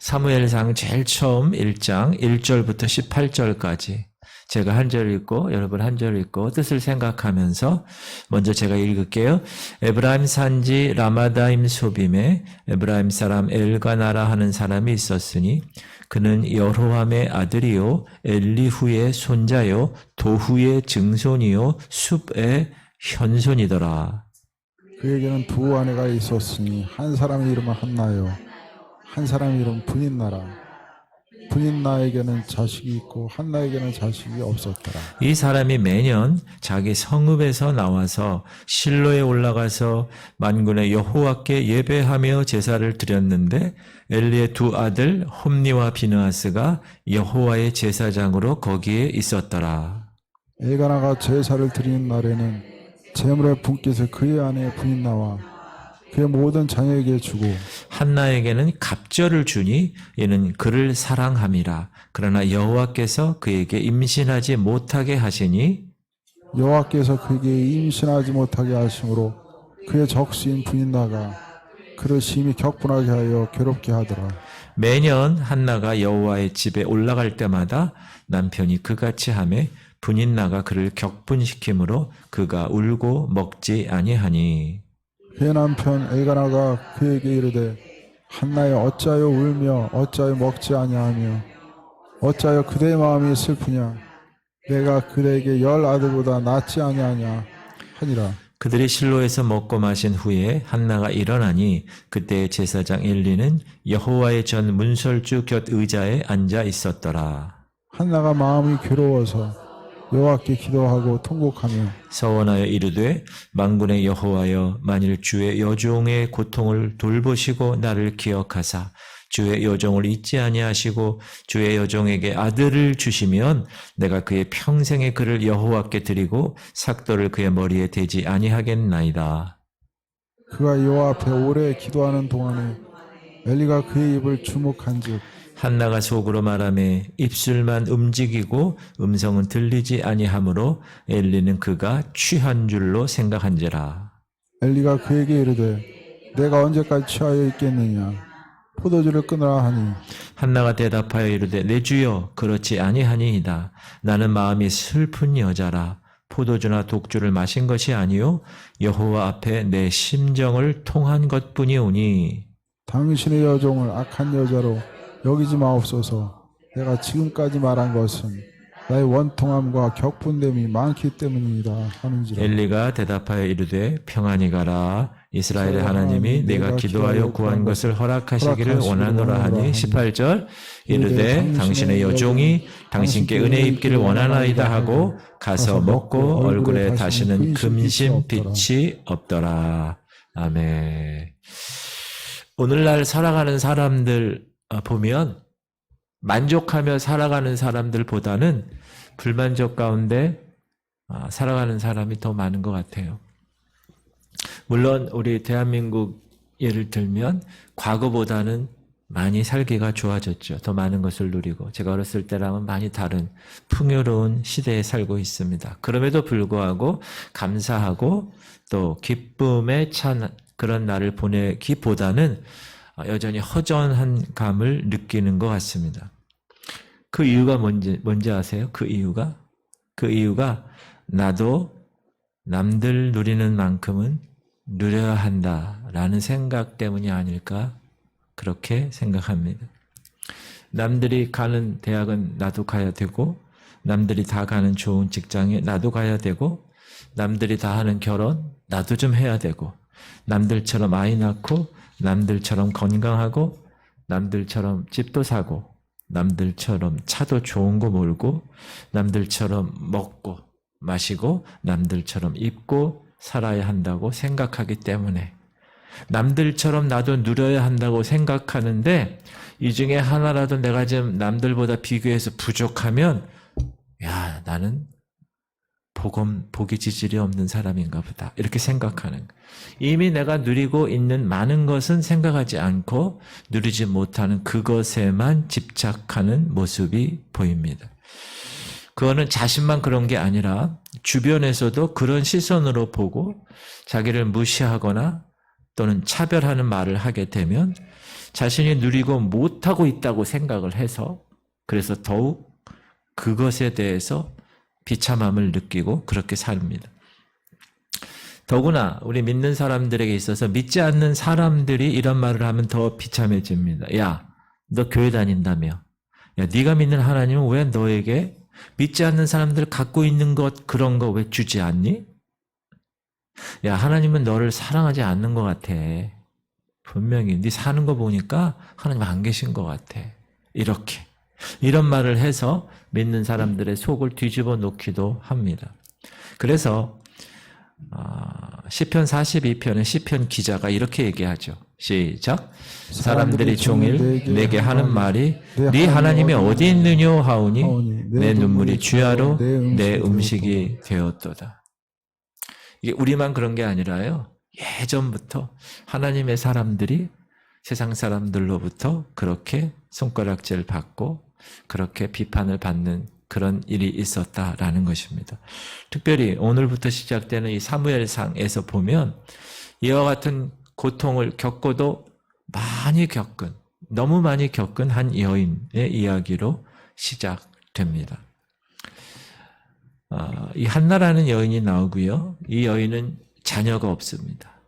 사무엘상 제일 처음 1장 1절부터 18절까지 제가 한 절 읽고 여러분 한 절 읽고 뜻을 생각하면서 먼저 제가 읽을게요. 에브라임 산지 라마다임 소빔에 에브라임 사람 엘가나라 하는 사람이 있었으니 그는 여로함의 아들이요 엘리후의 손자요 도후의 증손이요 숲의 현손이더라. 그에게는 두 아내가 있었으니 한 사람의 이름은 한나요 한 사람의 이름은 분인나라. 분인나에게는 자식이 있고 한나에게는 자식이 없었더라. 이 사람이 매년 자기 성읍에서 나와서 실로에 올라가서 만군의 여호와께 예배하며 제사를 드렸는데 엘리의 두 아들 홈니와 비느하스가 여호와의 제사장으로 거기에 있었더라. 엘가나가 제사를 드리는 날에는 제물의 분깃을 그의 아내 분인나와 그의 모든 자녀에게 주고 한나에게는 갑절을 주니 이는 그를 사랑함이라. 그러나 여호와께서 그에게 임신하지 못하게 하시니 여호와께서 그에게 임신하지 못하게 하심으로 그의 적수인 분인나가 그를 심히 격분하게 하여 괴롭게 하더라. 매년 한나가 여호와의 집에 올라갈 때마다 남편이 그같이 하매 분인나가 그를 격분시키므로 그가 울고 먹지 아니하니. 그의 남편 엘가나가 그에게 이르되 한나여 어찌하여 울며 어찌하여 먹지 아니하며 어찌하여 그대의 마음이 슬프냐 내가 그대에게 10 아들보다 낫지 아니하냐 하니라. 그들이 실로에서 먹고 마신 후에 한나가 일어나니 그때 제사장 엘리는 여호와의 전 문설주 곁 의자에 앉아 있었더라. 한나가 마음이 괴로워서 여호와께 기도하고 통곡하며 서원하여 이르되 만군의 여호와여 만일 주의 여종의 고통을 돌보시고 나를 기억하사 주의 여종을 잊지 아니하시고 주의 여종에게 아들을 주시면 내가 그의 평생의 그를 여호와께 드리고 삭도를 그의 머리에 대지 아니하겠나이다. 그가 여호와 앞에 오래 기도하는 동안에 엘리가 그의 입을 주목한즉 한나가 속으로 말하매 입술만 움직이고 음성은 들리지 아니하므로 엘리는 그가 취한 줄로 생각한지라. 엘리가 그에게 이르되 내가 언제까지 취하여 있겠느냐 포도주를 끊으라 하니 한나가 대답하여 이르되 내 주여 그렇지 아니하니이다. 나는 마음이 슬픈 여자라. 포도주나 독주를 마신 것이 아니요 여호와 앞에 내 심정을 통한 것뿐이오니 당신의 여종을 악한 여자로 여기지 마옵소서. 내가 지금까지 말한 것은 나의 원통함과 격분됨이 많기 때문이다 하는지라. 엘리가 대답하여 이르되 평안히 가라. 이스라엘의 하나님이 내가 기도하여 구한 것을 허락하시기를 원하노라 하니 18절 이르되 당신의 여종이 당신께 은혜 입기를 원하나이다 하고 가서 먹고 얼굴에 다시는 금신 빛이 없더라. 아멘. 오늘날 살아가는 사람들 보면 만족하며 살아가는 사람들보다는 불만족 가운데 살아가는 사람이 더 많은 것 같아요. 물론 우리 대한민국 예를 들면 과거보다는 많이 살기가 좋아졌죠. 더 많은 것을 누리고 제가 어렸을 때랑은 많이 다른 풍요로운 시대에 살고 있습니다. 그럼에도 불구하고 감사하고 또 기쁨에 찬 그런 날을 보내기보다는 여전히 허전한 감을 느끼는 것 같습니다. 그 이유가 뭔지 아세요? 그 이유가 나도 남들 누리는 만큼은 누려야 한다라는 생각 때문이 아닐까 그렇게 생각합니다. 남들이 가는 대학은 나도 가야 되고 남들이 다 가는 좋은 직장에 나도 가야 되고 남들이 다 하는 결혼 나도 좀 해야 되고 남들처럼 아이 낳고 남들처럼 건강하고 남들처럼 집도 사고 남들처럼 차도 좋은 거 몰고 남들처럼 먹고 마시고 남들처럼 입고 살아야 한다고 생각하기 때문에 남들처럼 나도 누려야 한다고 생각하는데 이 중에 하나라도 내가 좀 남들보다 비교해서 부족하면 야 나는 복이 지질이 없는 사람인가 보다 이렇게 생각하는 거예요. 이미 내가 누리고 있는 많은 것은 생각하지 않고 누리지 못하는 그것에만 집착하는 모습이 보입니다. 그거는 자신만 그런 게 아니라 주변에서도 그런 시선으로 보고 자기를 무시하거나 또는 차별하는 말을 하게 되면 자신이 누리고 못하고 있다고 생각을 해서 그래서 더욱 그것에 대해서 비참함을 느끼고 그렇게 삽니다. 더구나 우리 믿는 사람들에게 있어서 믿지 않는 사람들이 이런 말을 하면 더 비참해집니다. 야, 너 교회 다닌다며. 야, 네가 믿는 하나님은 왜 너에게 믿지 않는 사람들 갖고 있는 것 그런 거 왜 주지 않니? 야, 하나님은 너를 사랑하지 않는 것 같아. 분명히 네 사는 거 보니까 하나님 안 계신 것 같아. 이렇게 이런 말을 해서 믿는 사람들의 속을 뒤집어 놓기도 합니다. 그래서 시편 42편의 시편 기자가 이렇게 얘기하죠. 시작. 사람들이 종일 내게 하는 말이 네 하나님이 어디 있느뇨 하오니 내 눈물이 주야로 내 음식이 되었도다. 이게 우리만 그런 게 아니라요. 예전부터 하나님의 사람들이 세상 사람들로부터 그렇게 손가락질 받고 그렇게 비판을 받는 그런 일이 있었다라는 것입니다. 특별히 오늘부터 시작되는 이 사무엘상에서 보면 이와 같은 고통을 겪고도 너무 많이 겪은 한 여인의 이야기로 시작됩니다. 이 한나라는 여인이 나오고요. 이 여인은 자녀가 없습니다.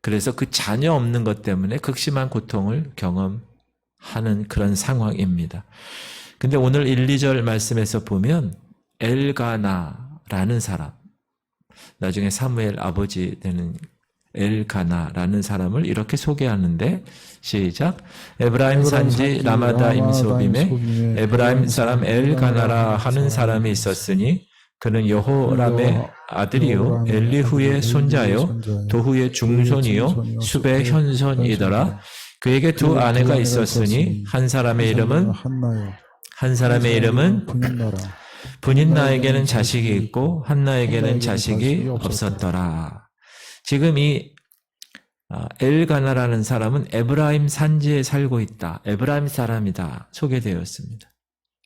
그래서 그 자녀 없는 것 때문에 극심한 고통을 경험하는 그런 상황입니다. 근데 오늘 1, 2절 말씀에서 보면 엘가나라는 사람, 나중에 사무엘 아버지 되는 엘가나라는 사람을 이렇게 소개하는데 시작. 에브라임 산지 라마다임 소빔에 에브라임 사람 엘가나라 하는 사람이 있었으니 그는 여호람의 아들이요 엘리후의 손자요 도후의 중손이요 숲의 현손이더라. 그에게 두 아내가 있었으니 한 사람의 이름은 분인나에게는 자식이 있고 한나에게는 자식이 없었더라. 지금 이 엘가나라는 사람은 에브라임 산지에 살고 있다. 에브라임 사람이다. 소개되었습니다.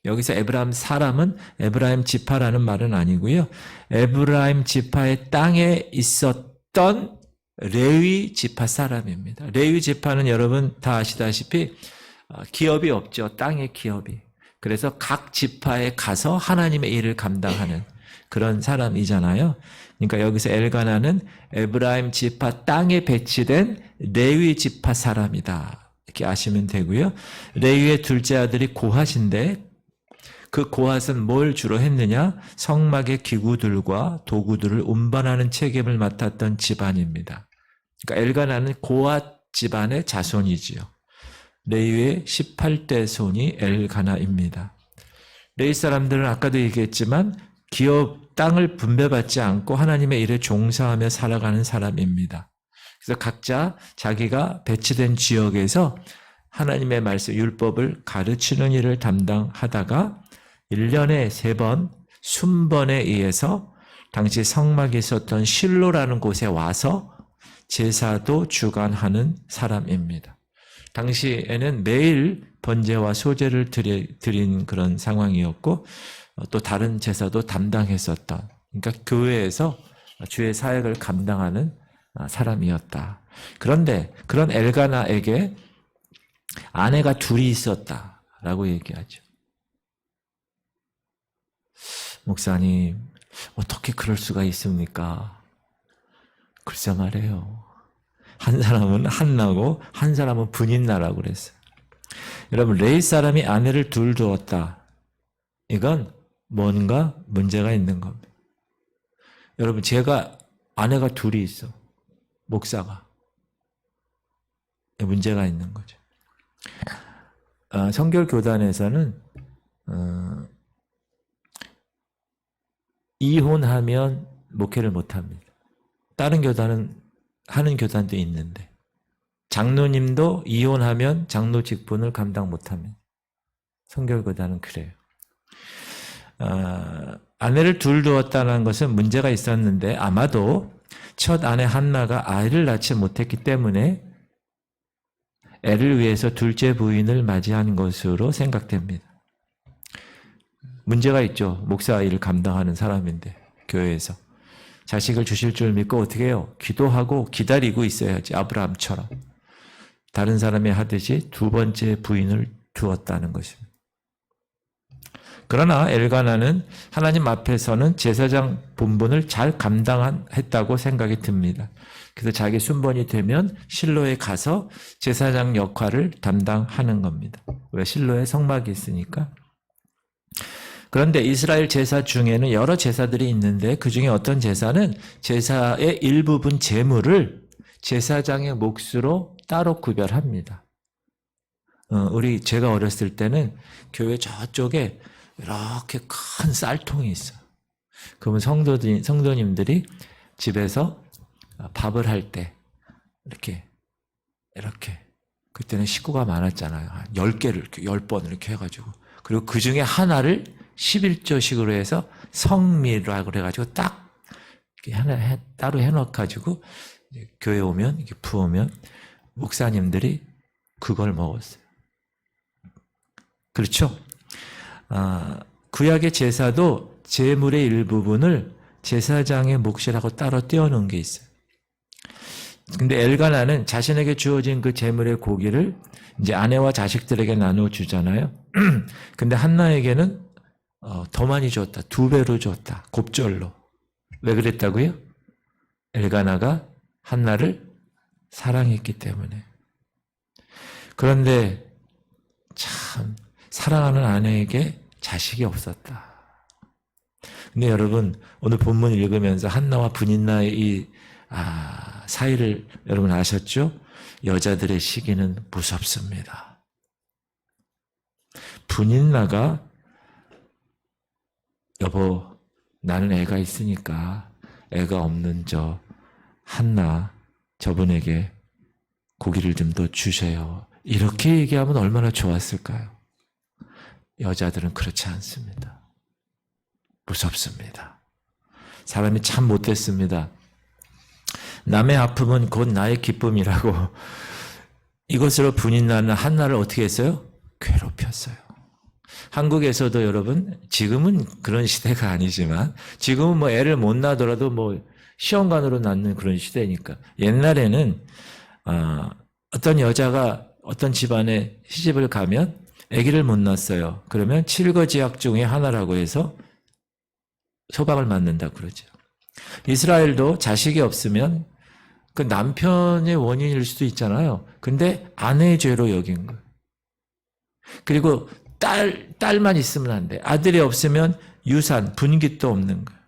여기서 에브라임 사람은 에브라임 지파라는 말은 아니고요. 에브라임 지파의 땅에 있었던 레위 지파 사람입니다. 레위 지파는 여러분 다 아시다시피 기업이 없죠. 땅의 기업이. 그래서 각 지파에 가서 하나님의 일을 감당하는 그런 사람이잖아요. 그러니까 여기서 엘가나는 에브라임 지파 땅에 배치된 레위 지파 사람이다. 이렇게 아시면 되고요. 레위의 둘째 아들이 고핫인데 그 고핫은 뭘 주로 했느냐? 성막의 기구들과 도구들을 운반하는 책임을 맡았던 집안입니다. 그러니까 엘가나는 고핫 집안의 자손이지요. 레위의 18대 손이 엘가나입니다. 레위 사람들은 아까도 얘기했지만 기업 땅을 분배받지 않고 하나님의 일에 종사하며 살아가는 사람입니다. 그래서 각자 자기가 배치된 지역에서 하나님의 말씀, 율법을 가르치는 일을 담당하다가 1년에 3번 순번에 의해서 당시 성막에 있었던 실로라는 곳에 와서 제사도 주관하는 사람입니다. 당시에는 매일 번제와 소제를 드린 그런 상황이었고 또 다른 제사도 담당했었던, 그러니까 교회에서 주의 사역을 감당하는 사람이었다. 그런데 그런 엘가나에게 아내가 둘이 있었다라고 얘기하죠. 목사님, 어떻게 그럴 수가 있습니까? 글쎄 말이에요. 한 사람은 한나고 한 사람은 분인나라고 그랬어요. 여러분, 레위 사람이 아내를 둘 두었다. 이건 뭔가 문제가 있는 겁니다. 여러분, 제가 아내가 둘이 있어. 목사가. 문제가 있는 거죠. 성결교단에서는 이혼하면 목회를 못합니다. 다른 교단은 하는 교단도 있는데 장로님도 이혼하면 장로 직분을 감당 못합니다. 성결교단은 그래요. 아내를 둘 두었다는 것은 문제가 있었는데 아마도 첫 아내 한나가 아이를 낳지 못했기 때문에 애를 위해서 둘째 부인을 맞이한 것으로 생각됩니다. 문제가 있죠. 목사 일을 감당하는 사람인데 교회에서 자식을 주실 줄 믿고 어떻게 해요? 기도하고 기다리고 있어야지. 아브라함처럼. 다른 사람이 하듯이 두 번째 부인을 두었다는 것입니다. 그러나 엘가나는 하나님 앞에서는 제사장 본분을 잘 감당했다고 생각이 듭니다. 그래서 자기 순번이 되면 실로에 가서 제사장 역할을 담당하는 겁니다. 왜? 실로에 성막이 있으니까. 그런데 이스라엘 제사 중에는 여러 제사들이 있는데 그중에 어떤 제사는 제사의 일부분 제물을 제사장의 몫으로 따로 구별합니다. 제가 어렸을 때는 교회 저쪽에 이렇게 큰 쌀통이 있어요. 그러면 성도님들이 집에서 밥을 할 때 이렇게 그때는 식구가 많았잖아요. 한 10개를 이렇게 10번 이렇게 해가지고 그리고 그 중에 하나를 11조식으로 해서 성미라고 그래가지고 딱 이렇게 하나 따로 해놓아가지고 교회 오면 이렇게 부으면 목사님들이 그걸 먹었어요. 그렇죠? 구약의 제사도 제물의 일부분을 제사장의 몫이라고 따로 떼어놓은 게 있어요. 근데 엘가나는 자신에게 주어진 그 제물의 고기를 이제 아내와 자식들에게 나누어 주잖아요. 근데 한나에게는 더 많이 줬다. 2배로 줬다. 곱절로. 왜 그랬다고요? 엘가나가 한나를 사랑했기 때문에. 그런데 참 사랑하는 아내에게 자식이 없었다. 근데 여러분 오늘 본문 읽으면서 한나와 분인나의 이 사이를 여러분 아셨죠? 여자들의 시기는 무섭습니다. 분인나가 여보 나는 애가 있으니까 애가 없는 저 한나 저분에게 고기를 좀 더 주세요. 이렇게 얘기하면 얼마나 좋았을까요? 여자들은 그렇지 않습니다. 무섭습니다. 사람이 참 못됐습니다. 남의 아픔은 곧 나의 기쁨이라고 이것으로 분인나는 한나를 어떻게 했어요? 괴롭혔어요. 한국에서도 여러분 지금은 그런 시대가 아니지만 지금은 뭐 애를 못 낳더라도 뭐 시험관으로 낳는 그런 시대니까 옛날에는 어떤 여자가 어떤 집안에 시집을 가면 아기를 못 낳았어요. 그러면 7거지약 중에 하나라고 해서 소방을 맞는다 그러죠. 이스라엘도 자식이 없으면 그 남편의 원인일 수도 있잖아요. 근데 아내의 죄로 여긴 거예요. 그리고 딸만 있으면 안 돼. 아들이 없으면 유산, 분깃도 없는 거예요.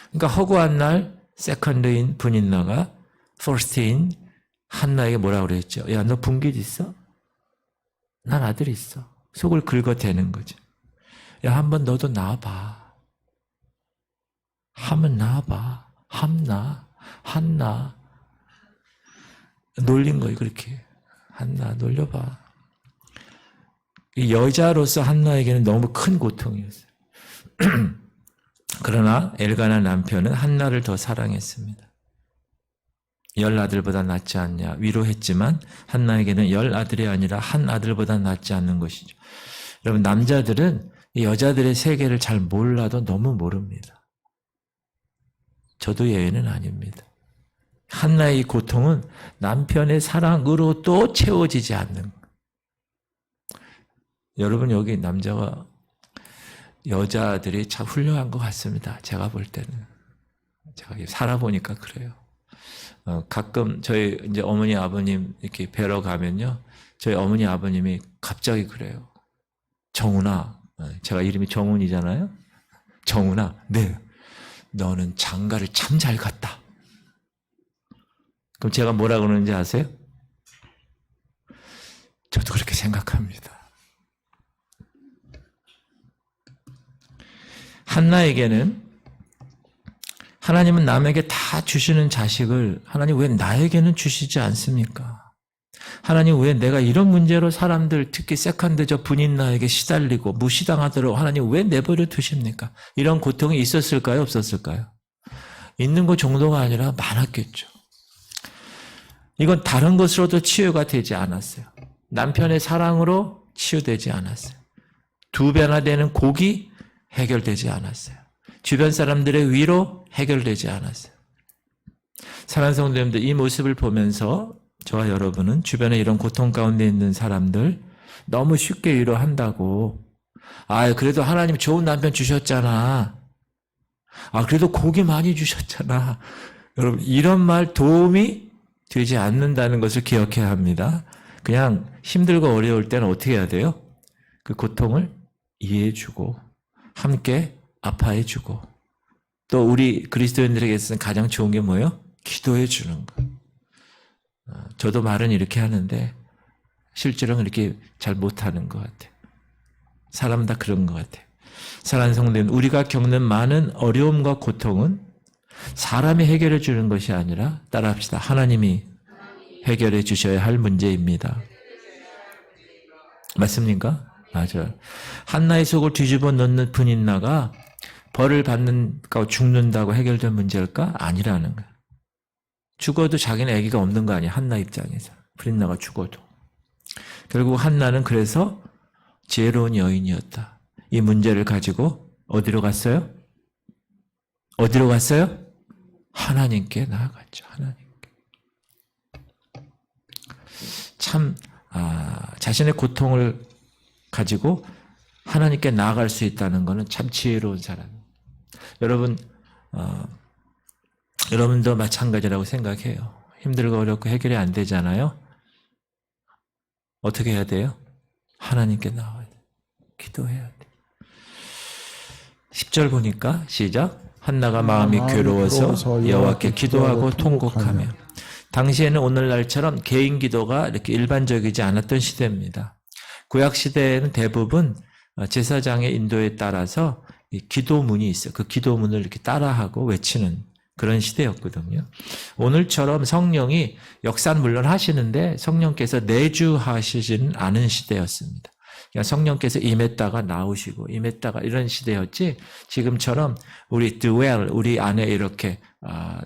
그러니까 허구한 날 세컨드인 분인나가 퍼스트인 한나에게 뭐라고 그랬죠? 야, 너 분깃 있어? 난 아들이 있어. 속을 긁어대는 거죠. 야, 한번 너도 낳아봐. 하면 낳아봐. 한나. 놀린 거예요, 그렇게. 한나, 놀려봐. 이 여자로서 한나에게는 너무 큰 고통이었어요. 그러나 엘가나 남편은 한나를 더 사랑했습니다. 10아들보다 낫지 않냐 위로했지만 한나에게는 10아들이 아니라 한 아들보다 낫지 않는 것이죠. 여러분 남자들은 이 여자들의 세계를 잘 몰라도 너무 모릅니다. 저도 예외는 아닙니다. 한나의 고통은 남편의 사랑으로 또 채워지지 않는 거예요. 여러분 여기 남자와 여자들이 참 훌륭한 것 같습니다. 제가 볼 때는. 제가 살아보니까 그래요. 가끔 저희 이제 어머니 아버님 이렇게 뵈러 가면요. 저희 어머니 아버님이 갑자기 그래요. 정훈아. 제가 이름이 정훈이잖아요. 정훈아. 네. 너는 장가를 참 잘 갔다. 그럼 제가 뭐라 그러는지 아세요? 저도 그렇게 생각합니다. 한나에게는 하나님은 남에게 다 주시는 자식을 하나님 왜 나에게는 주시지 않습니까? 하나님 왜 내가 이런 문제로 사람들 특히 세컨드 저 분인나에게 시달리고 무시당하도록 하나님 왜 내버려 두십니까? 이런 고통이 있었을까요? 없었을까요? 있는 것 정도가 아니라 많았겠죠. 이건 다른 것으로도 치유가 되지 않았어요. 남편의 사랑으로 치유되지 않았어요. 2배나 되는 곡이 해결되지 않았어요. 주변 사람들의 위로 해결되지 않았어요. 사랑하는 성도님들 이 모습을 보면서 저와 여러분은 주변에 이런 고통 가운데 있는 사람들 너무 쉽게 위로한다고. 그래도 하나님 좋은 남편 주셨잖아. 그래도 고기 많이 주셨잖아. 여러분, 이런 말 도움이 되지 않는다는 것을 기억해야 합니다. 그냥 힘들고 어려울 때는 어떻게 해야 돼요? 그 고통을 이해해주고 함께 아파해주고, 또 우리 그리스도인들에게서는 가장 좋은 게 뭐예요? 기도해주는 거. 저도 말은 이렇게 하는데 실제로는 이렇게 잘 못하는 것 같아요. 사람 다 그런 것 같아요. 사랑하는 성도님, 우리가 겪는 많은 어려움과 고통은 사람이 해결해 주는 것이 아니라, 따라합시다, 하나님이 해결해 주셔야 할 문제입니다. 맞습니까? 맞아요. 한나의 속을 뒤집어 놓는 분인나가 벌을 받는다고 죽는다고 해결된 문제일까? 아니라는 거예요. 죽어도 자기는 아기가 없는 거 아니에요. 한나 입장에서. 분인나가 죽어도. 결국 한나는 그래서 지혜로운 여인이었다. 이 문제를 가지고 어디로 갔어요? 어디로 갔어요? 하나님께 나아갔죠. 하나님께. 참 자신의 고통을 가지고 하나님께 나아갈 수 있다는 것은 참 지혜로운 사람. 여러분, 여러분도 마찬가지라고 생각해요. 힘들고 어렵고 해결이 안 되잖아요. 어떻게 해야 돼요? 하나님께 나와야 돼요. 기도해야 돼요. 10절 보니까 시작. 한나가 마음이 괴로워서 여호와께 기도하고 통곡하며. 당시에는 오늘날처럼 개인 기도가 이렇게 일반적이지 않았던 시대입니다. 구약 시대에는 대부분 제사장의 인도에 따라서 기도문이 있어요. 그 기도문을 이렇게 따라하고 외치는 그런 시대였거든요. 오늘처럼 성령이 역사는 물론 하시는데 성령께서 내주하시지는 않은 시대였습니다. 그러니까 성령께서 임했다가 나오시고 임했다가 이런 시대였지, 지금처럼 우리 dwell, 우리 안에 이렇게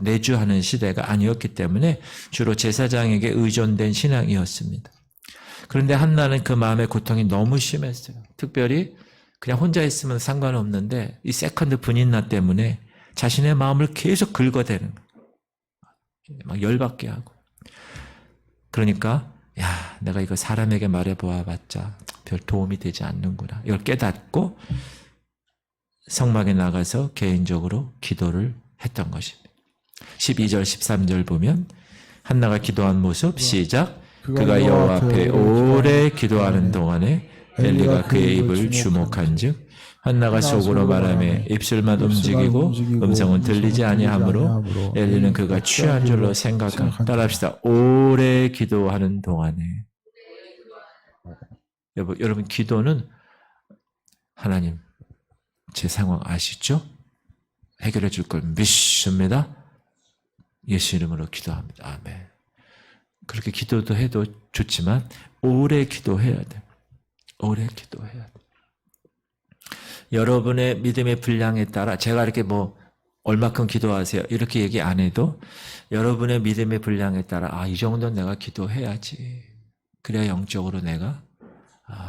내주하는 시대가 아니었기 때문에 주로 제사장에게 의존된 신앙이었습니다. 그런데 한나는 그 마음의 고통이 너무 심했어요. 특별히 그냥 혼자 있으면 상관없는데 이 세컨드 분인나 때문에 자신의 마음을 계속 긁어대는 거예요. 막 열받게 하고. 그러니까 내가 이거 사람에게 말해보아봤자 별 도움이 되지 않는구나. 이걸 깨닫고 성막에 나가서 개인적으로 기도를 했던 것입니다. 12절 13절 보면 한나가 기도한 모습 시작. 그가 여호와 앞에 오래 기도하는 동안에 엘리가 그의 입을 주목한즉 한나가 속으로 말하며 입술만 움직이고 음성은 들리지 아니하므로 엘리는 그가 취한 줄로 생각하고. 따라합시다. 오래 기도하는 동안에. 여러분, 기도는 하나님 제 상황 아시죠? 해결해 줄 걸 믿습니다. 예수 이름으로 기도합니다. 아멘. 그렇게 기도도 해도 좋지만 오래 기도해야 돼. 오래 기도해야 돼. 여러분의 믿음의 분량에 따라 제가 이렇게 얼마큼 기도하세요 이렇게 얘기 안 해도 여러분의 믿음의 분량에 따라 이 정도는 내가 기도해야지. 그래야 영적으로 내가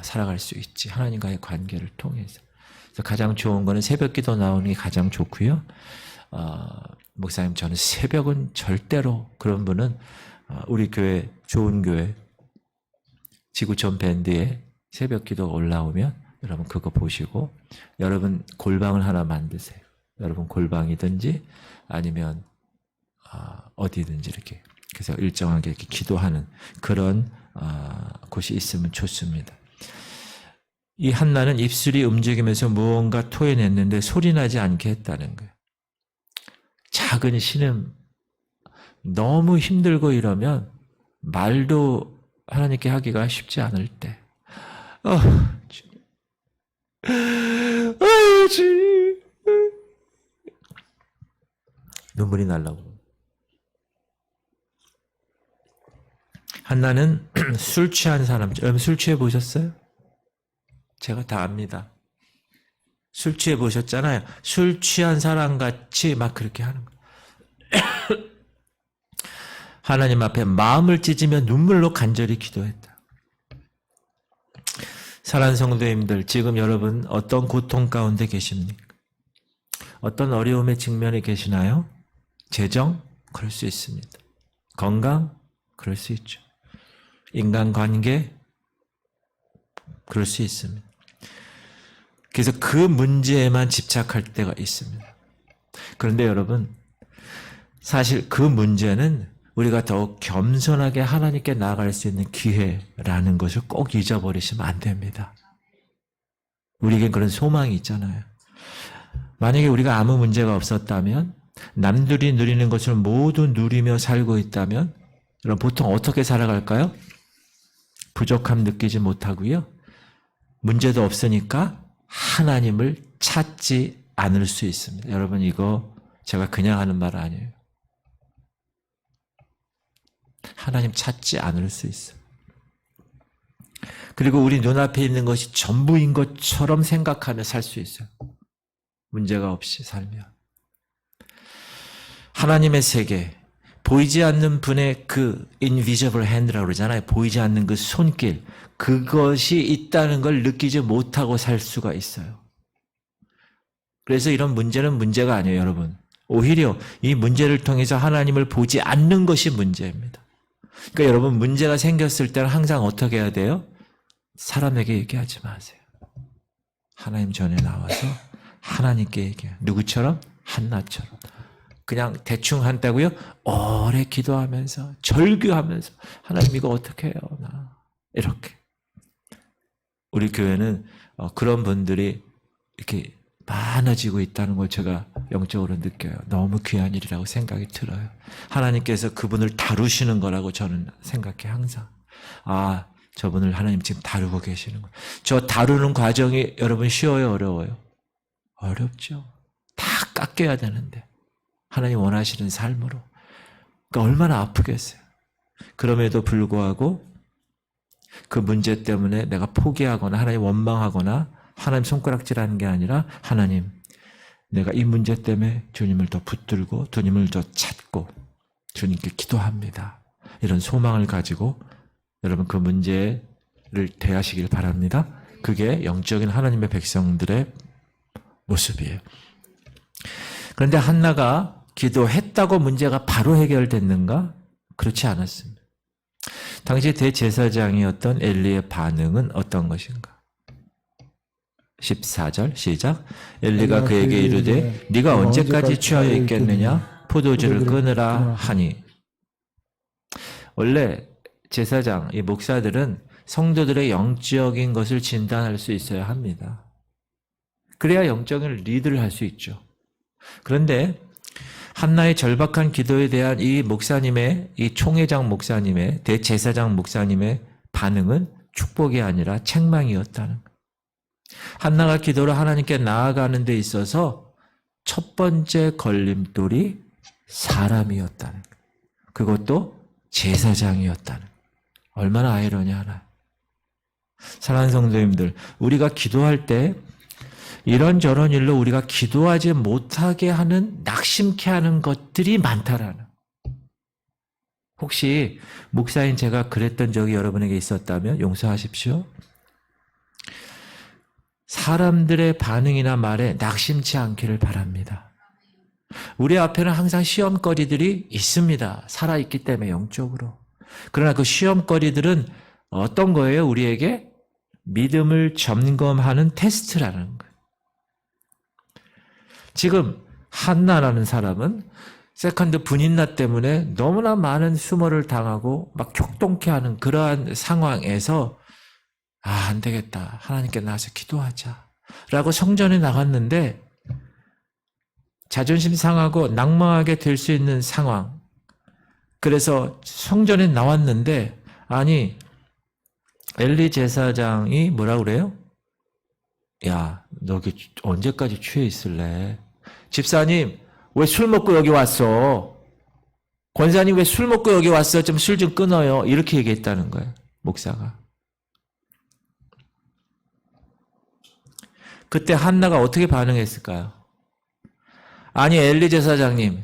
살아갈 수 있지. 하나님과의 관계를 통해서. 그래서 가장 좋은 거는 새벽 기도 나오는 게 가장 좋고요. 목사님, 저는 새벽은 절대로, 그런 분은 우리 교회, 좋은 교회 지구촌 밴드에 새벽 기도 올라오면 여러분 그거 보시고 여러분 골방을 하나 만드세요. 여러분 골방이든지 아니면 어디든지 이렇게, 그래서 일정하게 이렇게 기도하는 그런 곳이 있으면 좋습니다. 이 한나는 입술이 움직이면서 무언가 토해냈는데 소리나지 않게 했다는 거예요. 작은 신음, 너무 힘들고 이러면 말도 하나님께 하기가 쉽지 않을 때 눈물이 날라고. 한나는 술 취한 사람, 여러분 술 취해 보셨어요? 제가 다 압니다. 술 취해 보셨잖아요. 술 취한 사람 같이 막 그렇게 하는 거예요. 하나님 앞에 마음을 찢으며 눈물로 간절히 기도했다. 사랑하는 성도님들, 지금 여러분 어떤 고통 가운데 계십니까? 어떤 어려움의 직면에 계시나요? 재정? 그럴 수 있습니다. 건강? 그럴 수 있죠. 인간관계 그럴 수 있습니다. 그래서 그 문제에만 집착할 때가 있습니다. 그런데 여러분, 사실 그 문제는 우리가 더욱 겸손하게 하나님께 나아갈 수 있는 기회라는 것을 꼭 잊어버리시면 안 됩니다. 우리에겐 그런 소망이 있잖아요. 만약에 우리가 아무 문제가 없었다면, 남들이 누리는 것을 모두 누리며 살고 있다면, 그럼 보통 어떻게 살아갈까요? 부족함 느끼지 못하고요. 문제도 없으니까 하나님을 찾지 않을 수 있습니다. 여러분, 이거 제가 그냥 하는 말 아니에요. 하나님 찾지 않을 수 있어요. 그리고 우리 눈앞에 있는 것이 전부인 것처럼 생각하며 살 수 있어요. 문제가 없이 살면. 하나님의 세계, 보이지 않는 분의 그 invisible hand라고 그러잖아요. 보이지 않는 그 손길, 그것이 있다는 걸 느끼지 못하고 살 수가 있어요. 그래서 이런 문제는 문제가 아니에요, 여러분. 오히려 이 문제를 통해서 하나님을 보지 않는 것이 문제입니다. 그러니까 여러분, 문제가 생겼을 때는 항상 어떻게 해야 돼요? 사람에게 얘기하지 마세요. 하나님 전에 나와서 하나님께 얘기해요. 누구처럼? 한나처럼. 그냥 대충 한다고요? 오래 기도하면서 절규하면서 하나님 이거 어떻게 해요? 나 이렇게. 우리 교회는 그런 분들이 이렇게 많아지고 있다는 걸 제가 영적으로 느껴요. 너무 귀한 일이라고 생각이 들어요. 하나님께서 그분을 다루시는 거라고 저는 생각해 항상. 아, 저분을 하나님 지금 다루고 계시는 거예요. 저 다루는 과정이 여러분 쉬워요? 어려워요? 어렵죠. 다 깎여야 되는데. 하나님 원하시는 삶으로. 그러니까 얼마나 아프겠어요. 그럼에도 불구하고 그 문제 때문에 내가 포기하거나 하나님 원망하거나 하나님 손가락질하는 게 아니라 하나님, 내가 이 문제 때문에 주님을 더 붙들고 주님을 더 찾고 주님께 기도합니다. 이런 소망을 가지고 여러분 그 문제를 대하시길 바랍니다. 그게 영적인 하나님의 백성들의 모습이에요. 그런데 한나가 기도했다고 문제가 바로 해결됐는가? 그렇지 않았습니다. 당시 대제사장이었던 엘리의 반응은 어떤 것인가? 14절 시작. 엘리가 그에게 이르되 네가 언제까지 취하여 있겠느냐? 포도주를 끊으라 하니. 원래 제사장, 이 목사들은 성도들의 영적인 것을 진단할 수 있어야 합니다. 그래야 영적인 리드를 할 수 있죠. 그런데 한나의 절박한 기도에 대한 이 목사님의, 이 총회장 목사님의, 대제사장 목사님의 반응은 축복이 아니라 책망이었다는 거예요. 한나가 기도로 하나님께 나아가는 데 있어서 첫 번째 걸림돌이 사람이었다는 거예요. 그것도 제사장이었다는 거예요. 얼마나 아이러니하나. 사랑하는 성도님들, 우리가 기도할 때 이런저런 일로 우리가 기도하지 못하게 하는, 낙심케 하는 것들이 많다라는. 혹시 목사인 제가 그랬던 적이 여러분에게 있었다면 용서하십시오. 사람들의 반응이나 말에 낙심치 않기를 바랍니다. 우리 앞에는 항상 시험거리들이 있습니다. 살아있기 때문에 영적으로. 그러나 그 시험거리들은 어떤 거예요? 우리에게 믿음을 점검하는 테스트라는 거예요. 지금 한나라는 사람은 세컨드 분인나 때문에 너무나 많은 수모를 당하고 막 격동케 하는 그러한 상황에서 안 되겠다. 하나님께 나와서 기도하자. 라고 성전에 나갔는데 자존심 상하고 낙망하게 될 수 있는 상황. 그래서 성전에 나왔는데 아니 엘리 제사장이 뭐라 그래요? 야, 너 언제까지 취해 있을래? 집사님, 왜 술 먹고 여기 왔어? 권사님, 왜 술 먹고 여기 왔어? 좀 술 좀 끊어요. 이렇게 얘기했다는 거예요. 목사가. 그때 한나가 어떻게 반응했을까요? 아니, 엘리 제사장님,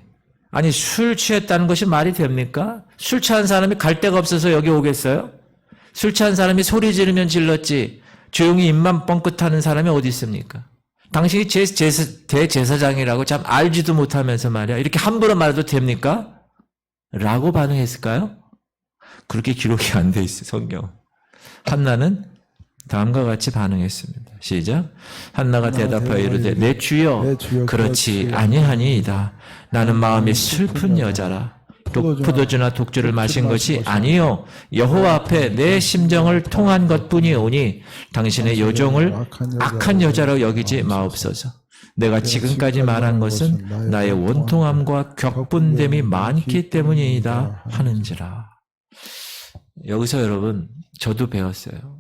아니 술 취했다는 것이 말이 됩니까? 술 취한 사람이 갈 데가 없어서 여기 오겠어요? 술 취한 사람이 소리 지르면 질렀지 조용히 입만 뻥끗하는 사람이 어디 있습니까? 당신이 대제사장이라고 참 알지도 못하면서 말이야 이렇게 함부로 말해도 됩니까? 라고 반응했을까요? 그렇게 기록이 안 돼 있어요, 성경. 한나는 다음과 같이 반응했습니다. 시작. 한나가 대답하여 이르되 내 주여 내 주여 그렇지 아니하니이다. 나는 마음이 슬픈 여자라. 포도주나 독주를 마신 것이 아니요 여호와 앞에 내 심정을 통한 것뿐이오니 당신의 요종을 악한 여자로 여기지 마옵소서. 내가 지금까지 말한 것은 나의 원통함과 격분됨이 많기 때문이다 하는지라. 여기서 여러분 저도 배웠어요.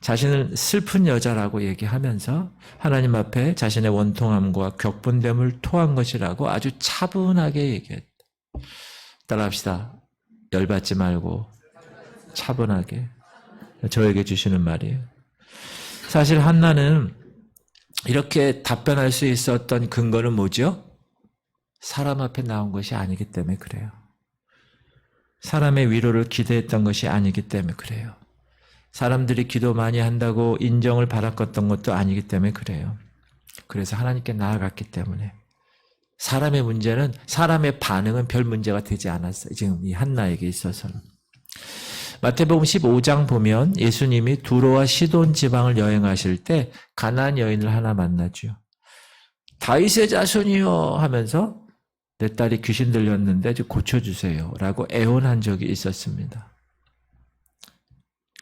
자신을 슬픈 여자라고 얘기하면서 하나님 앞에 자신의 원통함과 격분됨을 토한 것이라고 아주 차분하게 얘기했다. 따라합시다. 열받지 말고 차분하게. 저에게 주시는 말이에요. 사실 한나는 이렇게 답변할 수 있었던 근거는 뭐죠? 사람 앞에 나온 것이 아니기 때문에 그래요. 사람의 위로를 기대했던 것이 아니기 때문에 그래요. 사람들이 기도 많이 한다고 인정을 받았던 것도 아니기 때문에 그래요. 그래서 하나님께 나아갔기 때문에. 사람의 문제는, 사람의 반응은 별 문제가 되지 않았어요. 지금 이 한나에게 있어서는. 마태복음 15장 보면 예수님이 두로와 시돈 지방을 여행하실 때 가나안 여인을 하나 만나죠. 다윗의 자손이요 하면서 내 딸이 귀신 들렸는데 고쳐주세요 라고 애원한 적이 있었습니다.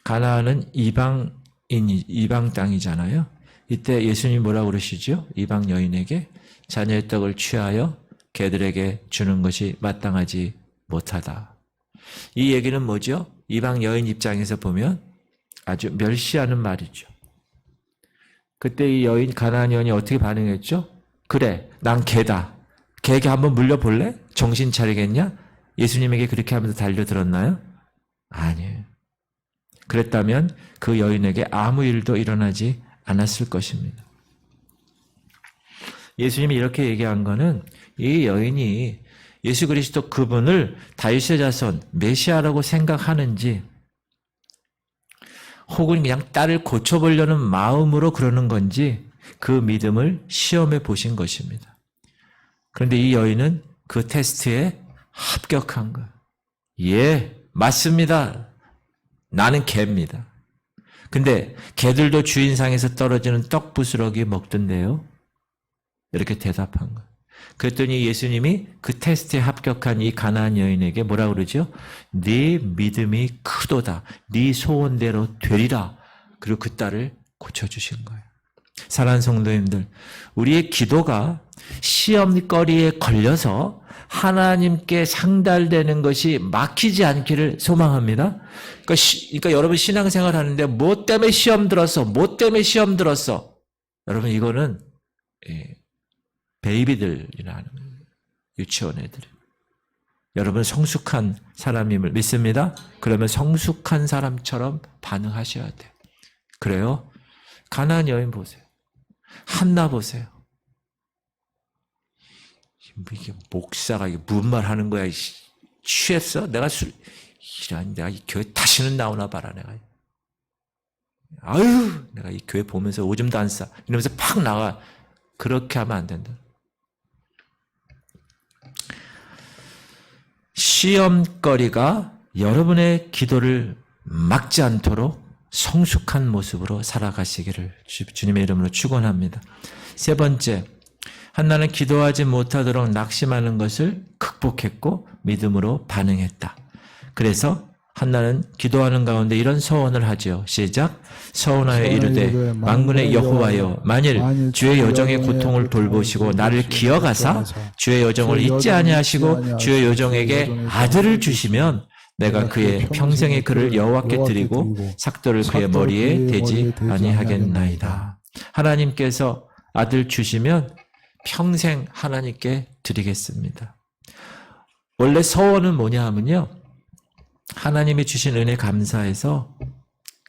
가나안은 이방 땅이잖아요. 이때 예수님이 뭐라고 그러시죠? 이방 여인에게 자녀의 떡을 취하여 개들에게 주는 것이 마땅하지 못하다. 이 얘기는 뭐죠? 이방 여인 입장에서 보면 아주 멸시하는 말이죠. 그때 이 여인, 가나안 여인이 어떻게 반응했죠? 그래, 난 개다. 개에게 한번 물려볼래? 정신 차리겠냐? 예수님에게 그렇게 하면서 달려들었나요? 아니에요. 그랬다면 그 여인에게 아무 일도 일어나지 않았을 것입니다. 예수님이 이렇게 얘기한 거는 이 여인이 예수 그리스도 그분을 다윗의 자손, 메시아라고 생각하는지 혹은 그냥 딸을 고쳐보려는 마음으로 그러는 건지 그 믿음을 시험해 보신 것입니다. 그런데 이 여인은 그 테스트에 합격한 거예요. 예, 맞습니다. 나는 개입니다. 근데 개들도 주인상에서 떨어지는 떡 부스러기 먹던데요. 이렇게 대답한 거예요. 그랬더니 예수님이 그 테스트에 합격한 이 가나안 여인에게 뭐라고 그러죠? 네 믿음이 크도다. 네 소원대로 되리라. 그리고 그 딸을 고쳐주신 거예요. 사랑하는 성도님들, 우리의 기도가 시험거리에 걸려서 하나님께 상달되는 것이 막히지 않기를 소망합니다. 그러니까 여러분 신앙생활 하는데 뭐 때문에 시험 들었어? 뭐 때문에 시험 들었어? 여러분 이거는 베이비들이라는 유치원 애들. 여러분 성숙한 사람임을 믿습니다. 그러면 성숙한 사람처럼 반응하셔야 돼요. 그래요? 가나안 여인 보세요. 한나 보세요. 이게 목사가 이게 무슨 말 하는 거야? 취했어? 내가 내가 이 교회 다시는 나오나 봐라, 내가. 아유, 내가 이 교회 보면서 오줌도 안 싸. 이러면서 팍 나가. 그렇게 하면 안 된다. 시험거리가 여러분의 기도를 막지 않도록 성숙한 모습으로 살아가시기를 주님의 이름으로 축원합니다. 세 번째, 한나는 기도하지 못하도록 낙심하는 것을 극복했고 믿음으로 반응했다. 그래서 한나는 기도하는 가운데 이런 서원을 하죠. 시작. 서원하여 이르되 만군의 여호와여 만일 주의 여종의 고통을 돌보시고 나를 기억하사 주의 여종을 잊지 아니하시고 주의 여종에게 아들을 주시면 내가 그의 평생의 그를 여호와께 드리고 삭도를 그의 머리에 대지 아니하겠나이다. 하나님께서 아들 주시면 평생 하나님께 드리겠습니다. 원래 서원은 뭐냐 하면요. 하나님이 주신 은혜 감사해서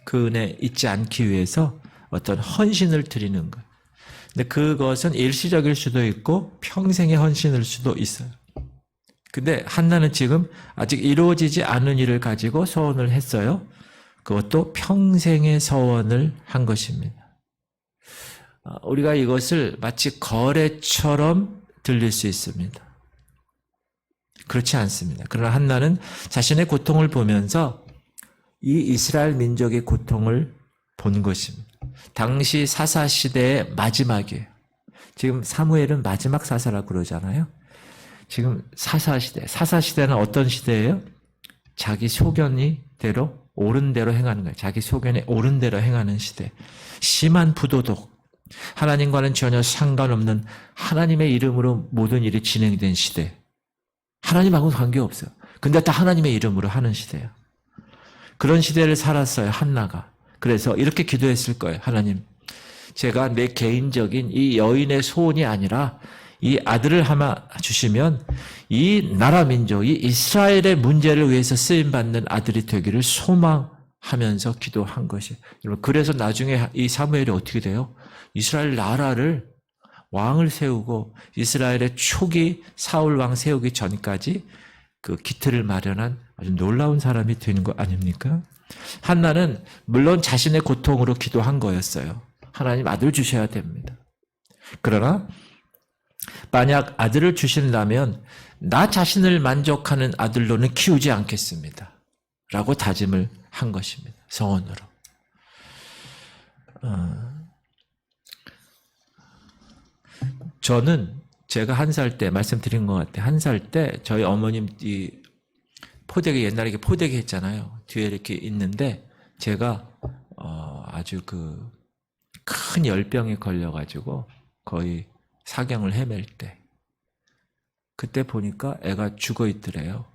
그 은혜 잊지 않기 위해서 어떤 헌신을 드리는 거예요. 근데 그것은 일시적일 수도 있고 평생의 헌신일 수도 있어요. 근데 한나는 지금 아직 이루어지지 않은 일을 가지고 서원을 했어요. 그것도 평생의 서원을 한 것입니다. 우리가 이것을 마치 거래처럼 들릴 수 있습니다. 그렇지 않습니다. 그러나 한나는 자신의 고통을 보면서 이 이스라엘 민족의 고통을 본 것입니다. 당시 사사시대의 마지막이에요. 지금 사무엘은 마지막 사사라고 그러잖아요. 지금 사사시대는 어떤 시대예요? 자기 소견이대로 옳은 대로 행하는 거예요. 자기 소견에 옳은 대로 행하는 시대. 심한 부도덕. 하나님과는 전혀 상관없는 하나님의 이름으로 모든 일이 진행된 시대. 하나님하고는 관계없어요. 근데 다 하나님의 이름으로 하는 시대예요. 그런 시대를 살았어요. 한나가. 그래서 이렇게 기도했을 거예요. 하나님, 제가 내 개인적인 이 여인의 소원이 아니라 이 아들을 하나 주시면 이 나라 민족, 이 이스라엘의 문제를 위해서 쓰임받는 아들이 되기를 소망하면서 기도한 것이. 여러분, 그래서 나중에 이 사무엘이 어떻게 돼요? 이스라엘 나라를 왕을 세우고 이스라엘의 초기 사울 왕 세우기 전까지 그 기틀을 마련한 아주 놀라운 사람이 되는 거 아닙니까? 한나는 물론 자신의 고통으로 기도한 거였어요. 하나님 아들 주셔야 됩니다. 그러나 만약 아들을 주신다면 나 자신을 만족하는 아들로는 키우지 않겠습니다. 라고 다짐을 한 것입니다. 성언으로. 저는 제가 1살 때 말씀드린 것 같아요. 1살 때 저희 어머님 이 포대기 옛날에 이렇게 포대기 했잖아요. 뒤에 이렇게 있는데 제가 아주 그 큰 열병에 걸려가지고 거의 사경을 헤맬 때 그때 보니까 애가 죽어 있더래요.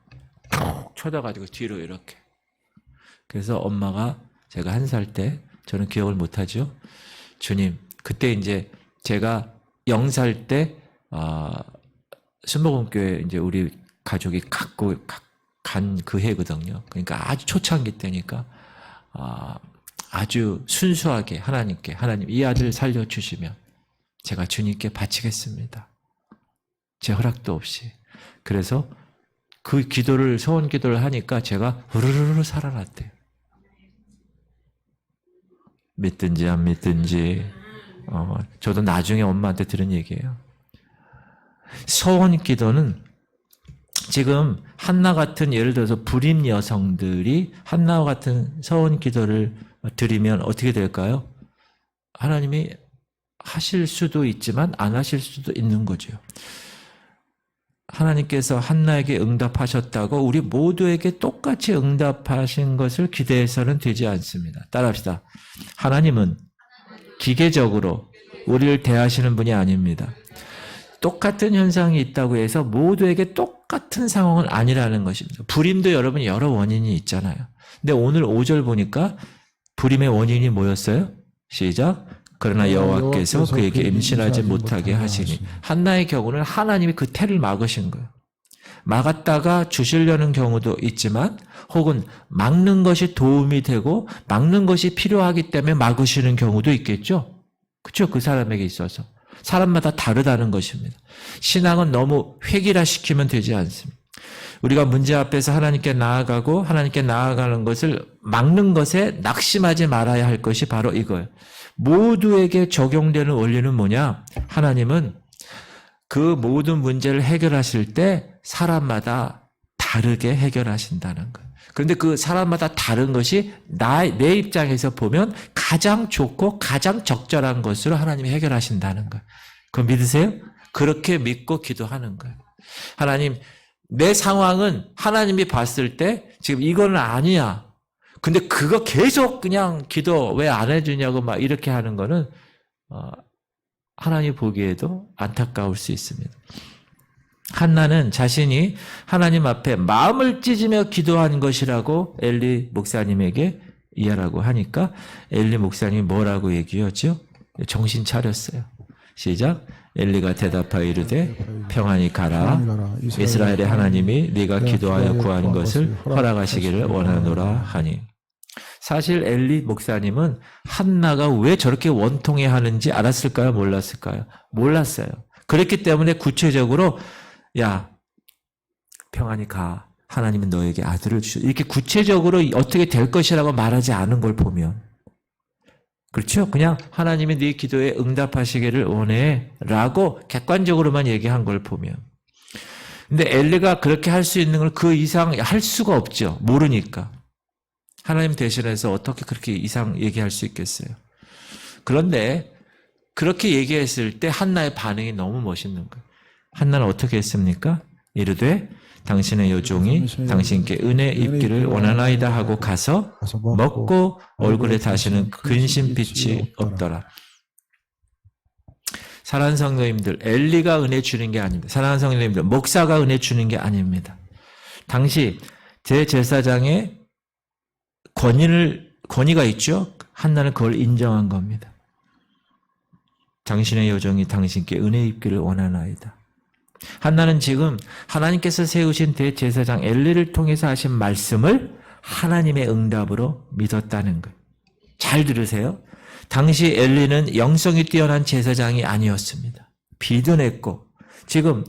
쳐다가지고 뒤로 이렇게. 그래서 엄마가 제가 1살 때 저는 기억을 못하죠. 주님, 그때 이제 제가 0살 때 순복음교회 이제 우리 가족이 갖고 간 그 해거든요. 그러니까 아주 초창기 때니까 아주 순수하게 하나님께 하나님 이 아들 살려주시면 제가 주님께 바치겠습니다. 제 허락도 없이. 그래서 그 기도를 소원 기도를 하니까 제가 후루루루 살아났대요. 믿든지 안 믿든지 저도 나중에 엄마한테 들은 얘기예요. 소원 기도는 지금 한나 같은 예를 들어서 불임 여성들이 한나와 같은 소원 기도를 드리면 어떻게 될까요? 하나님이 하실 수도 있지만 안 하실 수도 있는 거죠. 하나님께서 한나에게 응답하셨다고 우리 모두에게 똑같이 응답하신 것을 기대해서는 되지 않습니다. 따라합시다. 하나님은 기계적으로 우리를 대하시는 분이 아닙니다. 똑같은 현상이 있다고 해서 모두에게 똑같은 상황은 아니라는 것입니다. 불임도 여러분 여러 원인이 있잖아요. 근데 오늘 5절 보니까 불임의 원인이 뭐였어요? 시작. 그러나 여호와께서 그에게 임신하지 못하게 하시니. 한나의 경우는 하나님이 그 태를 막으신 거예요. 막았다가 주시려는 경우도 있지만 혹은 막는 것이 도움이 되고 막는 것이 필요하기 때문에 막으시는 경우도 있겠죠. 그렇죠? 그 사람에게 있어서. 사람마다 다르다는 것입니다. 신앙은 너무 획일화시키면 되지 않습니다. 우리가 문제 앞에서 하나님께 나아가고 하나님께 나아가는 것을 막는 것에 낙심하지 말아야 할 것이 바로 이거예요. 모두에게 적용되는 원리는 뭐냐? 하나님은 그 모든 문제를 해결하실 때 사람마다 다르게 해결하신다는 거예요. 그런데 그 사람마다 다른 것이 내 입장에서 보면 가장 좋고 가장 적절한 것으로 하나님이 해결하신다는 거예요. 그거 믿으세요? 그렇게 믿고 기도하는 거예요. 하나님, 내 상황은 하나님이 봤을 때 지금 이거는 아니야. 근데 그거 계속 그냥 기도 왜 안 해주냐고 막 이렇게 하는 거는 하나님 보기에도 안타까울 수 있습니다. 한나는 자신이 하나님 앞에 마음을 찢으며 기도한 것이라고 엘리 목사님에게 이해하라고 하니까 엘리 목사님이 뭐라고 얘기했죠? 정신 차렸어요. 시작. 엘리가 대답하여 이르되 평안히 가라. 이스라엘의 하나님이 네가 기도하여 구하는 것을 허락하시기를 원하노라 하니. 사실 엘리 목사님은 한나가 왜 저렇게 원통해하는지 알았을까요? 몰랐을까요? 몰랐어요. 그렇기 때문에 구체적으로 야, 평안히 가. 하나님은 너에게 아들을 주셔. 이렇게 구체적으로 어떻게 될 것이라고 말하지 않은 걸 보면. 그렇죠? 그냥 하나님이 네 기도에 응답하시기를 원해. 라고 객관적으로만 얘기한 걸 보면. 근데 엘리가 그렇게 할 수 있는 걸 그 이상 할 수가 없죠. 모르니까. 하나님 대신해서 어떻게 그렇게 이상 얘기할 수 있겠어요. 그런데 그렇게 얘기했을 때 한나의 반응이 너무 멋있는 거예요. 한나는 어떻게 했습니까? 이르되 당신의 여종이 당신께 은혜 입기를 원하나이다 하고 가서 먹고 얼굴에 다시는 근심빛이 없더라. 사랑하는 성도님들, 엘리가 은혜 주는 게 아닙니다. 사랑하는 성도님들, 목사가 은혜 주는 게 아닙니다. 당시 대제사장의 권위가 있죠. 한나는 그걸 인정한 겁니다. 당신의 여종이 당신께 은혜 입기를 원하나이다. 한나는 지금 하나님께서 세우신 대제사장 엘리를 통해서 하신 말씀을 하나님의 응답으로 믿었다는 거예요. 잘 들으세요. 당시 엘리는 영성이 뛰어난 제사장이 아니었습니다. 비둔했고 지금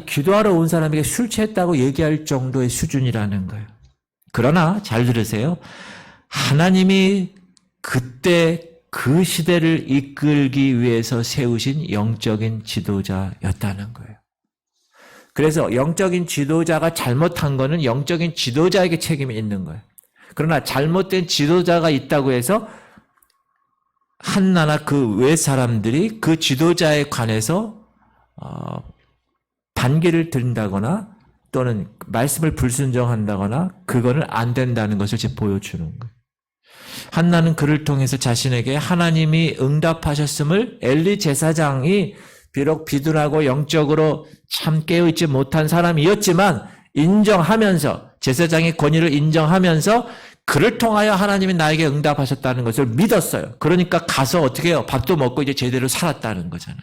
기도하러 온 사람에게 술 취했다고 얘기할 정도의 수준이라는 거예요. 그러나 잘 들으세요. 하나님이 그때 그 시대를 이끌기 위해서 세우신 영적인 지도자였다는 거예요. 그래서 영적인 지도자가 잘못한 거는 영적인 지도자에게 책임이 있는 거예요. 그러나 잘못된 지도자가 있다고 해서 한나나 그 외 사람들이 그 지도자에 관해서 반기를 든다거나 또는 말씀을 불순종한다거나 그거는 안 된다는 것을 지금 보여주는 거예요. 한나는 그를 통해서 자신에게 하나님이 응답하셨음을 엘리 제사장이 비록 비둔하고 영적으로 참 깨어있지 못한 사람이었지만 인정하면서 제사장의 권위를 인정하면서 그를 통하여 하나님이 나에게 응답하셨다는 것을 믿었어요. 그러니까 가서 어떻게 해요? 밥도 먹고 이제 제대로 살았다는 거잖아요.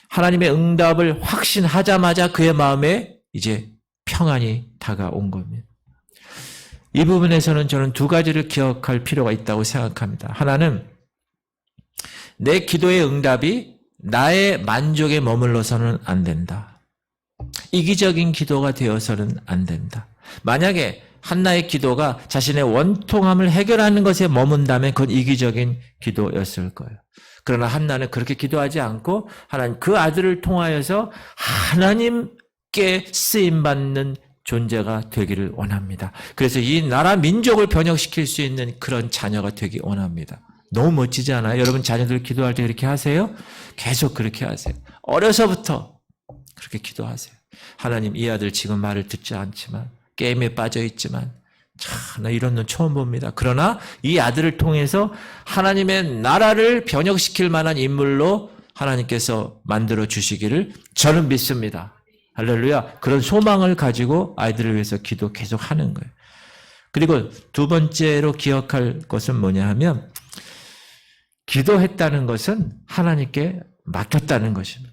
하나님의 응답을 확신하자마자 그의 마음에 이제 평안이 다가온 겁니다. 이 부분에서는 저는 두 가지를 기억할 필요가 있다고 생각합니다. 하나는 내 기도의 응답이 나의 만족에 머물러서는 안 된다. 이기적인 기도가 되어서는 안 된다. 만약에 한나의 기도가 자신의 원통함을 해결하는 것에 머문다면 그건 이기적인 기도였을 거예요. 그러나 한나는 그렇게 기도하지 않고 하나님 그 아들을 통하여서 하나님께 쓰임받는 존재가 되기를 원합니다. 그래서 이 나라 민족을 변혁시킬 수 있는 그런 자녀가 되기 원합니다. 너무 멋지지 않아요? 여러분 자녀들 기도할 때 그렇게 하세요? 계속 그렇게 하세요. 어려서부터 그렇게 기도하세요. 하나님 이 아들 지금 말을 듣지 않지만 게임에 빠져 있지만 나 이런 놈 처음 봅니다. 그러나 이 아들을 통해서 하나님의 나라를 변혁시킬 만한 인물로 하나님께서 만들어 주시기를 저는 믿습니다. 할렐루야. 그런 소망을 가지고 아이들을 위해서 기도 계속 하는 거예요. 그리고 두 번째로 기억할 것은 뭐냐 하면 기도했다는 것은 하나님께 맡겼다는 것입니다.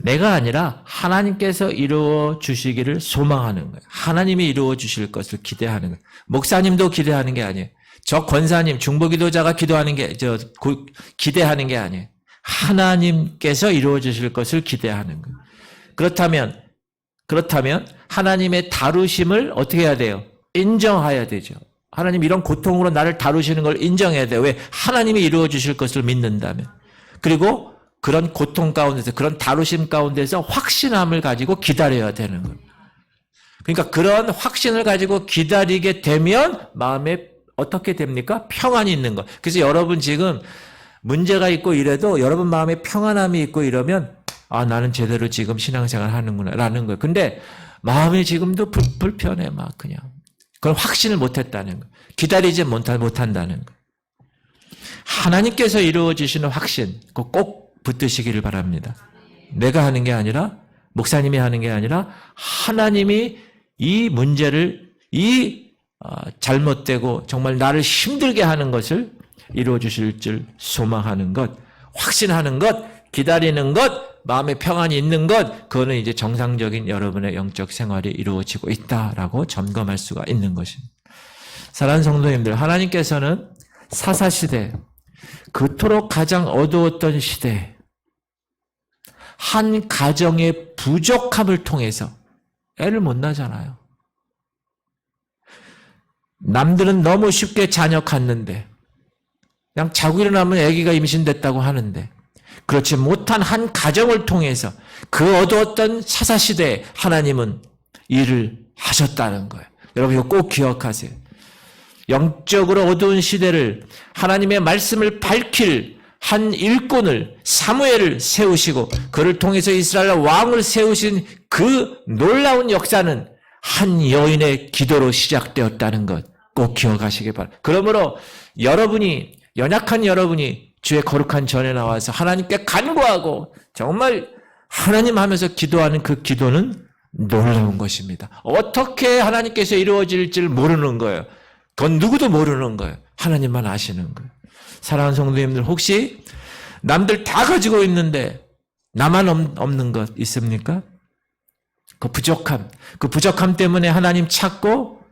내가 아니라 하나님께서 이루어 주시기를 소망하는 거예요. 하나님이 이루어 주실 것을 기대하는 거예요. 목사님도 기대하는 게 아니에요. 저 권사님, 중보기도자가 기대하는 게 아니에요. 하나님께서 이루어 주실 것을 기대하는 거예요. 그렇다면 하나님의 다루심을 어떻게 해야 돼요? 인정해야 되죠. 하나님 이런 고통으로 나를 다루시는 걸 인정해야 돼요. 왜? 하나님이 이루어 주실 것을 믿는다면. 그리고 그런 고통 가운데서 그런 다루심 가운데서 확신함을 가지고 기다려야 되는 거예요. 그러니까 그런 확신을 가지고 기다리게 되면 마음에 어떻게 됩니까? 평안이 있는 거. 그래서 여러분 지금 문제가 있고 이래도 여러분 마음에 평안함이 있고 이러면 나는 제대로 지금 신앙생활 하는구나 라는 거예요. 근데 마음이 지금도 불편해 막 그냥. 그걸 확신을 못했다는 거예요. 기다리지 못한다는 거예요. 하나님께서 이루어지시는 확신 꼭 붙드시기를 바랍니다. 내가 하는 게 아니라 목사님이 하는 게 아니라 하나님이 이 문제를 잘못되고 정말 나를 힘들게 하는 것을 이루어 주실 줄 소망하는 것, 확신하는 것, 기다리는 것, 마음에 평안이 있는 것, 그거는 이제 정상적인 여러분의 영적 생활이 이루어지고 있다라고 점검할 수가 있는 것입니다. 사랑하는 성도님들, 하나님께서는 사사시대, 그토록 가장 어두웠던 시대, 한 가정의 부족함을 통해서 애를 못 낳잖아요. 남들은 너무 쉽게 자녀 갖는데 그냥 자고 일어나면 아기가 임신됐다고 하는데 그렇지 못한 한 가정을 통해서 그 어두웠던 사사시대에 하나님은 일을 하셨다는 거예요. 여러분 이거 꼭 기억하세요. 영적으로 어두운 시대를 하나님의 말씀을 밝힐 한 일꾼을 사무엘을 세우시고 그를 통해서 이스라엘 왕을 세우신 그 놀라운 역사는 한 여인의 기도로 시작되었다는 것 꼭 기억하시기 바랍니다. 그러므로 여러분이 연약한 여러분이 주의 거룩한 전에 나와서 하나님께 간구하고 정말 하나님 하면서 기도하는 그 기도는 놀라운 것입니다. 어떻게 하나님께서 이루어질지 모르는 거예요. 그건 누구도 모르는 거예요. 하나님만 아시는 거예요. 사랑하는 성도님들 혹시 남들 다 가지고 있는데 나만 없는 것 있습니까? 그 부족함 때문에 하나님 찾고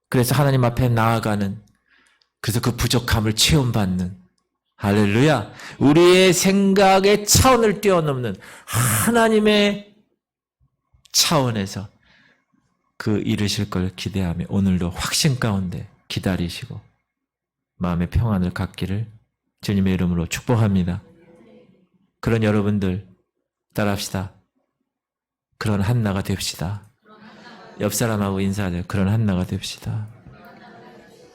그래서 하나님 앞에 나아가는 그래서 그 부족함을 체험받는 할렐루야. 우리의 생각의 차원을 뛰어넘는 하나님의 차원에서 그 이루실 걸 기대하며 오늘도 확신 가운데 기다리시고 마음의 평안을 갖기를 주님의 이름으로 축복합니다. 그런 여러분들 따라합시다. 그런 한나가 됩시다. 옆 사람하고 인사하세요. 그런 한나가 됩시다.